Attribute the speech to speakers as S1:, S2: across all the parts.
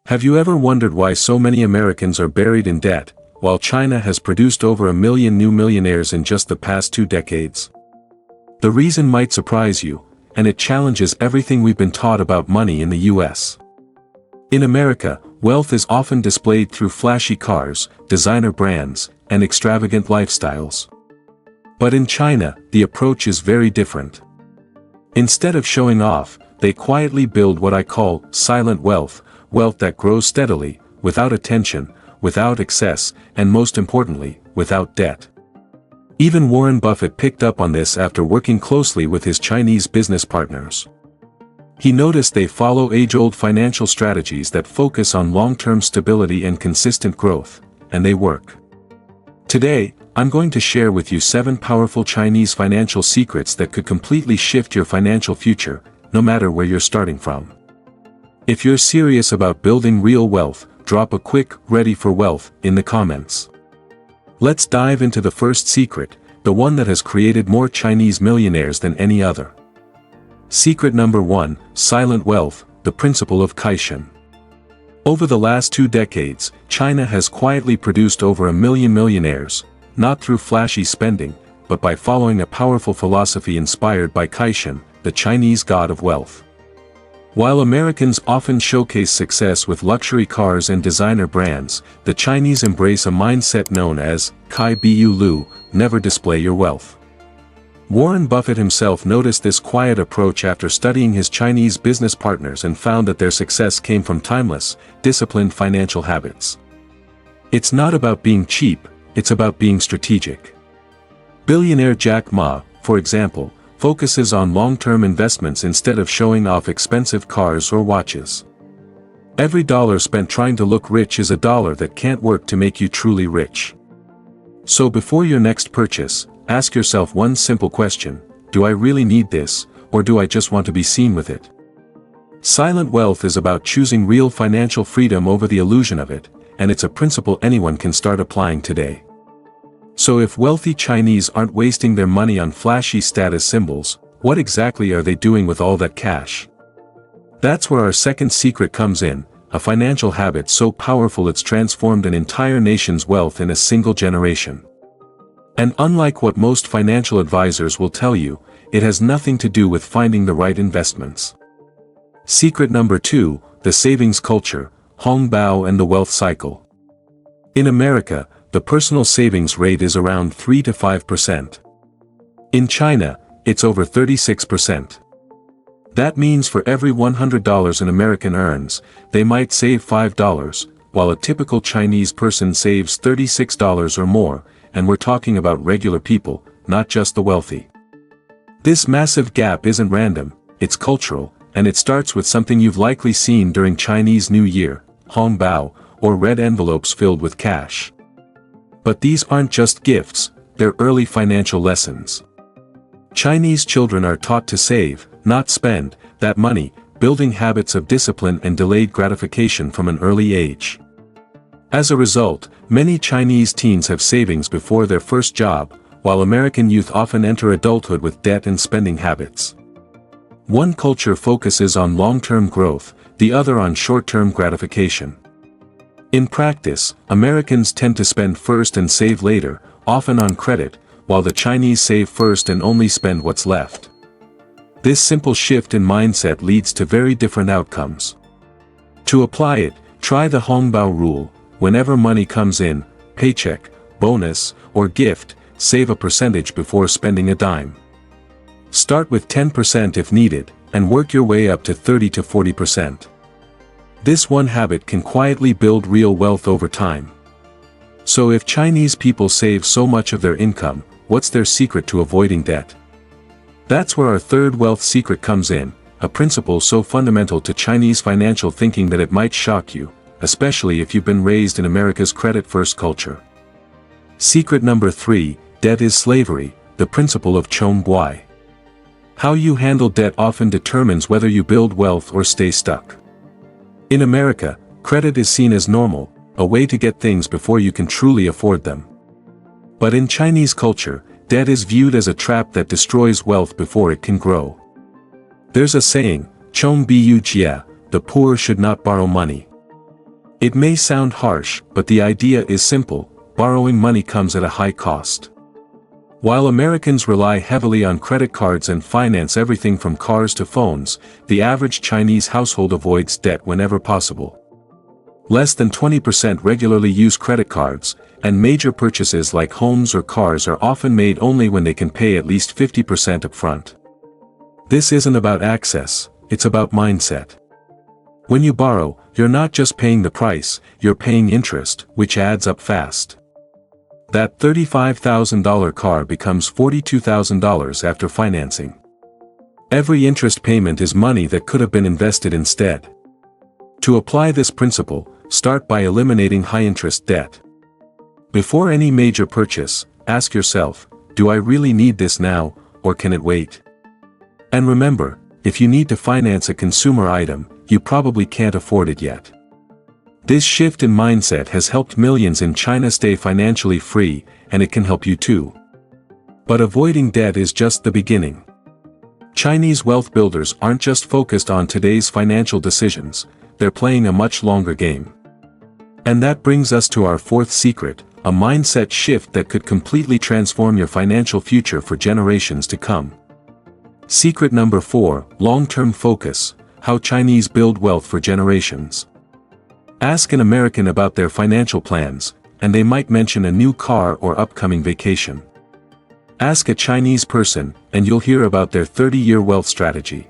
S1: Have you ever wondered why so many Americans are buried in debt, while China has produced over 1 million new millionaires in just the past 2 decades? The reason might surprise you, and it challenges everything we've been taught about money in the US. In America, wealth is often displayed through flashy cars, designer brands, and extravagant lifestyles. But in China, the approach is very different. Instead of showing off, they quietly build what I call silent wealth, wealth that grows steadily, without attention, without excess, and most importantly, without debt. Even Warren Buffett picked up on this after working closely with his Chinese business partners. He noticed they follow age-old financial strategies that focus on long-term stability and consistent growth, and they work. Today, I'm going to share with you 7 powerful Chinese financial secrets that could completely shift your financial future, no matter where you're starting from. If you're serious about building real wealth, drop a quick "ready for wealth" in the comments. Let's dive into the first secret, the one that has created more Chinese millionaires than any other. Secret number 1, silent wealth, the principle of Caixin. Over the last 2 decades, China has quietly produced over 1 million millionaires, not through flashy spending, but by following a powerful philosophy inspired by Caixin, the Chinese god of wealth. While Americans often showcase success with luxury cars and designer brands, the Chinese embrace a mindset known as Kai Bu Lu, never display your wealth. Warren Buffett himself noticed this quiet approach after studying his Chinese business partners and found that their success came from timeless, disciplined financial habits. It's not about being cheap, it's about being strategic. Billionaire Jack Ma, for example, focuses on long-term investments instead of showing off expensive cars or watches. Every dollar spent trying to look rich is a dollar that can't work to make you truly rich. So before your next purchase, ask yourself one simple question: do I really need this, or do I just want to be seen with it? Silent wealth is about choosing real financial freedom over the illusion of it, and it's a principle anyone can start applying today. So if wealthy Chinese aren't wasting their money on flashy status symbols, what exactly are they doing with all that cash? That's where our second secret comes in, a financial habit so powerful it's transformed an entire nation's wealth in a single generation. And unlike what most financial advisors will tell you, it has nothing to do with finding the right investments. Secret number 2, the savings culture, Hongbao and the wealth cycle. In America, the personal savings rate is around 3 to 5%. In China, it's over 36%. That means for every $100 an American earns, they might save $5, while a typical Chinese person saves $36 or more, and we're talking about regular people, not just the wealthy. This massive gap isn't random, it's cultural, and it starts with something you've likely seen during Chinese New Year, Hongbao, or red envelopes filled with cash. But these aren't just gifts, they're early financial lessons. Chinese children are taught to save, not spend, that money, building habits of discipline and delayed gratification from an early age. As a result, many Chinese teens have savings before their first job, while American youth often enter adulthood with debt and spending habits. One culture focuses on long-term growth, the other on short-term gratification. In practice, Americans tend to spend first and save later, often on credit, while the Chinese save first and only spend what's left. This simple shift in mindset leads to very different outcomes. To apply it, try the Hongbao rule: whenever money comes in, paycheck, bonus, or gift, save a percentage before spending a dime. Start with 10% if needed, and work your way up to 30 to 40%. This one habit can quietly build real wealth over time. So if Chinese people save so much of their income, what's their secret to avoiding debt? That's where our third wealth secret comes in, a principle so fundamental to Chinese financial thinking that it might shock you, especially if you've been raised in America's credit-first culture. Secret number 3, debt is slavery, the principle of Chong Guai. How you handle debt often determines whether you build wealth or stay stuck. In America, credit is seen as normal, a way to get things before you can truly afford them. But in Chinese culture, debt is viewed as a trap that destroys wealth before it can grow. There's a saying, "Chong Bu Jie," the poor should not borrow money. It may sound harsh, but the idea is simple: borrowing money comes at a high cost. While Americans rely heavily on credit cards and finance everything from cars to phones, the average Chinese household avoids debt whenever possible. Less than 20% regularly use credit cards, and major purchases like homes or cars are often made only when they can pay at least 50% upfront. This isn't about access, it's about mindset. When you borrow, you're not just paying the price, you're paying interest, which adds up fast. That $35,000 car becomes $42,000 after financing. Every interest payment is money that could have been invested instead. To apply this principle, start by eliminating high-interest debt. Before any major purchase, ask yourself, do I really need this now, or can it wait? And remember, if you need to finance a consumer item, you probably can't afford it yet. This shift in mindset has helped millions in China stay financially free, and it can help you too. But avoiding debt is just the beginning. Chinese wealth builders aren't just focused on today's financial decisions, they're playing a much longer game. And that brings us to our fourth secret, a mindset shift that could completely transform your financial future for generations to come. Secret number 4, long-term focus: how Chinese build wealth for generations. Ask an American about their financial plans, and they might mention a new car or upcoming vacation. Ask a Chinese person, and you'll hear about their 30-year wealth strategy.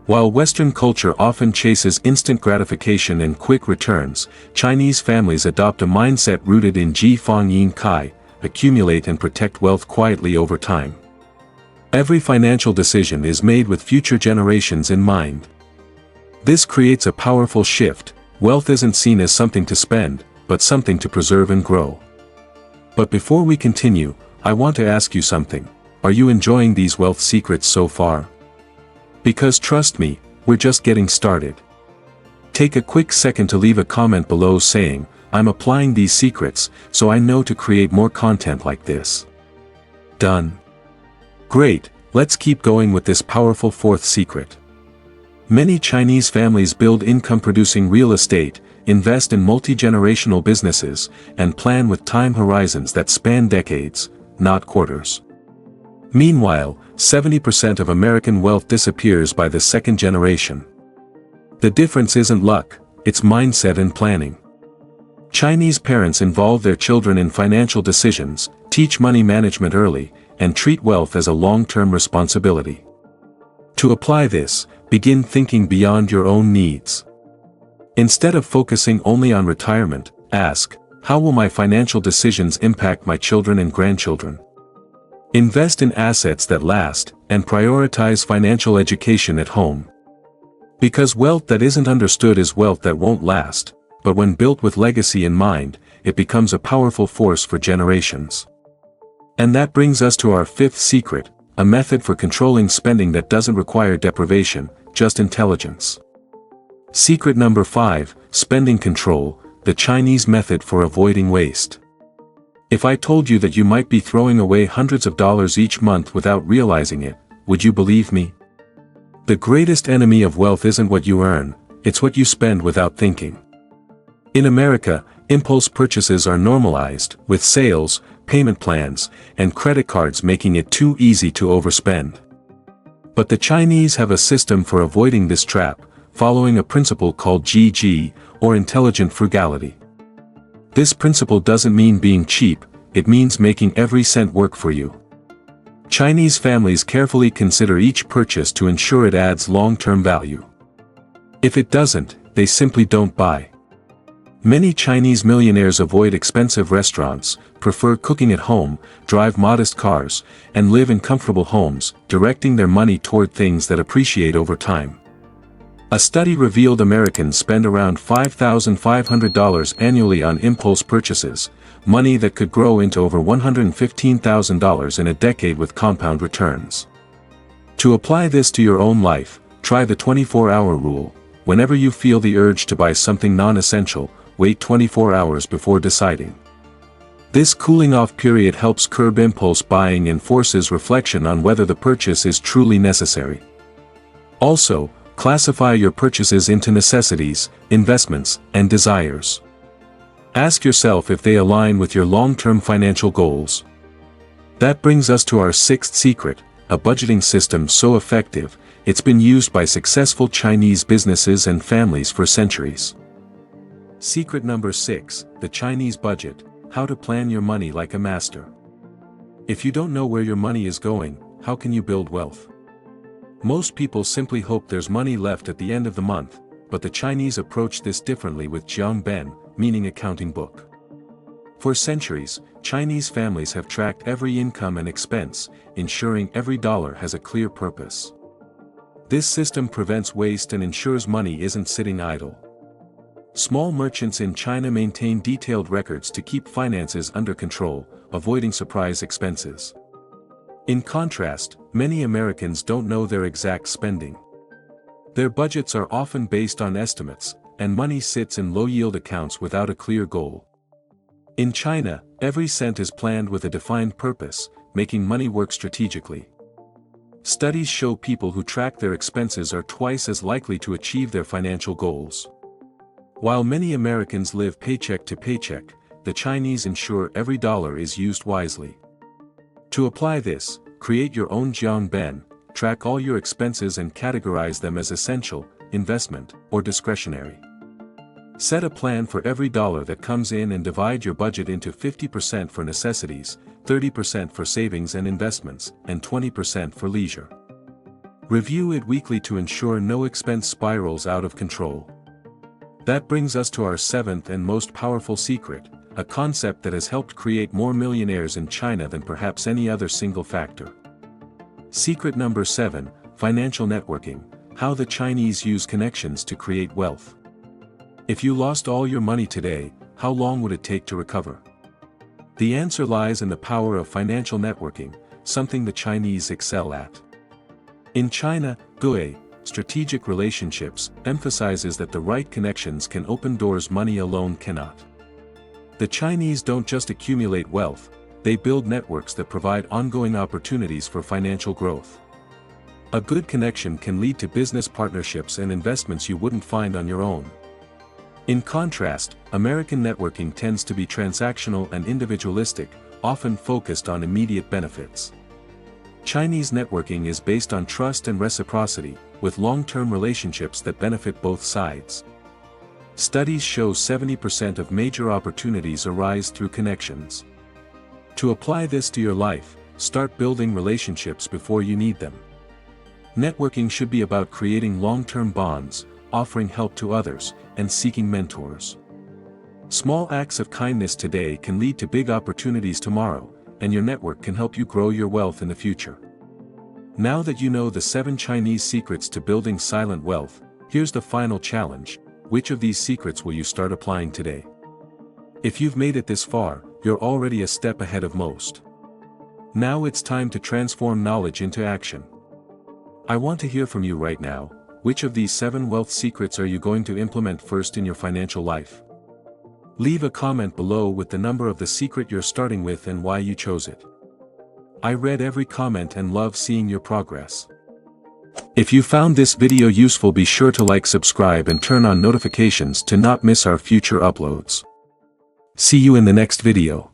S1: While Western culture often chases instant gratification and quick returns, Chinese families adopt a mindset rooted in Ji Fang Yin Kai, accumulate and protect wealth quietly over time. Every financial decision is made with future generations in mind. This creates a powerful shift. Wealth isn't seen as something to spend, but something to preserve and grow. But before we continue, I want to ask you something. Are you enjoying these wealth secrets so far? Because trust me, we're just getting started. Take a quick second to leave a comment below saying, I'm applying these secrets, so I know to create more content like this. Done. Great, let's keep going with this powerful fourth secret. Many Chinese families build income-producing real estate, invest in multi-generational businesses, and plan with time horizons that span decades, not quarters. Meanwhile, 70% of American wealth disappears by the second generation. The difference isn't luck, it's mindset and planning. Chinese parents involve their children in financial decisions, teach money management early, and treat wealth as a long-term responsibility. To apply this, begin thinking beyond your own needs. Instead of focusing only on retirement, ask, how will my financial decisions impact my children and grandchildren? Invest in assets that last, and prioritize financial education at home. Because wealth that isn't understood is wealth that won't last, but when built with legacy in mind, it becomes a powerful force for generations. And that brings us to our fifth secret, a method for controlling spending that doesn't require deprivation, just intelligence. Secret number 5, spending control, the Chinese method for avoiding waste. If I told you that you might be throwing away hundreds of dollars each month without realizing it, would you believe me? The greatest enemy of wealth isn't what you earn, it's what you spend without thinking. In America, impulse purchases are normalized, with sales, payment plans, and credit cards making it too easy to overspend. But the Chinese have a system for avoiding this trap, following a principle called GG, or intelligent frugality. This principle doesn't mean being cheap, it means making every cent work for you. Chinese families carefully consider each purchase to ensure it adds long-term value. If it doesn't, they simply don't buy. Many Chinese millionaires avoid expensive restaurants, prefer cooking at home, drive modest cars, and live in comfortable homes, directing their money toward things that appreciate over time. A study revealed Americans spend around $5,500 annually on impulse purchases, money that could grow into over $115,000 in a decade with compound returns. To apply this to your own life, try the 24-hour rule. Whenever you feel the urge to buy something non-essential, wait 24 hours before deciding. This cooling-off period helps curb impulse buying and forces reflection on whether the purchase is truly necessary. Also, Classify your purchases into necessities, investments, and desires. Ask yourself if they align with your long-term financial goals. That brings us to our sixth secret, a budgeting system so effective, it's been used by successful Chinese businesses and families for centuries. Secret number 6, the Chinese budget, how to plan your money like a master. If you don't know where your money is going, how can you build wealth? Most people simply hope there's money left at the end of the month, but the Chinese approach this differently with Jiangben, meaning accounting book. For centuries, Chinese families have tracked every income and expense, ensuring every dollar has a clear purpose. This system prevents waste and ensures money isn't sitting idle. Small merchants in China maintain detailed records to keep finances under control, avoiding surprise expenses. In contrast, many Americans don't know their exact spending. Their budgets are often based on estimates, and money sits in low-yield accounts without a clear goal. In China, every cent is planned with a defined purpose, making money work strategically. Studies show people who track their expenses are twice as likely to achieve their financial goals. While many Americans live paycheck to paycheck, the Chinese ensure every dollar is used wisely. To apply this, create your own Jiangben, track all your expenses and categorize them as essential, investment, or discretionary. Set a plan for every dollar that comes in and divide your budget into 50% for necessities, 30% for savings and investments, and 20% for leisure. Review it weekly to ensure no expense spirals out of control. That brings us to our seventh and most powerful secret, a concept that has helped create more millionaires in China than perhaps any other single factor. Secret number 7, financial networking, how the Chinese use connections to create wealth. If you lost all your money today, how long would it take to recover? The answer lies in the power of financial networking, something the Chinese excel at. In China, Gui, strategic relationships, emphasizes that the right connections can open doors money alone cannot. The Chinese don't just accumulate wealth, they build networks that provide ongoing opportunities for financial growth. A good connection can lead to business partnerships and investments you wouldn't find on your own. In contrast, American networking tends to be transactional and individualistic, often focused on immediate benefits. Chinese networking is based on trust and reciprocity, with long-term relationships that benefit both sides. Studies show 70% of major opportunities arise through connections. To apply this to your life, start building relationships before you need them. Networking should be about creating long-term bonds, offering help to others, and seeking mentors. Small acts of kindness today can lead to big opportunities tomorrow, and your network can help you grow your wealth in the future. Now that you know the 7 Chinese secrets to building silent wealth, here's the final challenge: which of these secrets will you start applying today? If you've made it this far, you're already a step ahead of most. Now it's time to transform knowledge into action. I want to hear from you right now. Which of these 7 wealth secrets are you going to implement first in your financial life? Leave a comment below with the number of the secret you're starting with and why you chose it. I read every comment and love seeing your progress. If you found this video useful, be sure to like, subscribe and turn on notifications to not miss our future uploads. See you in the next video.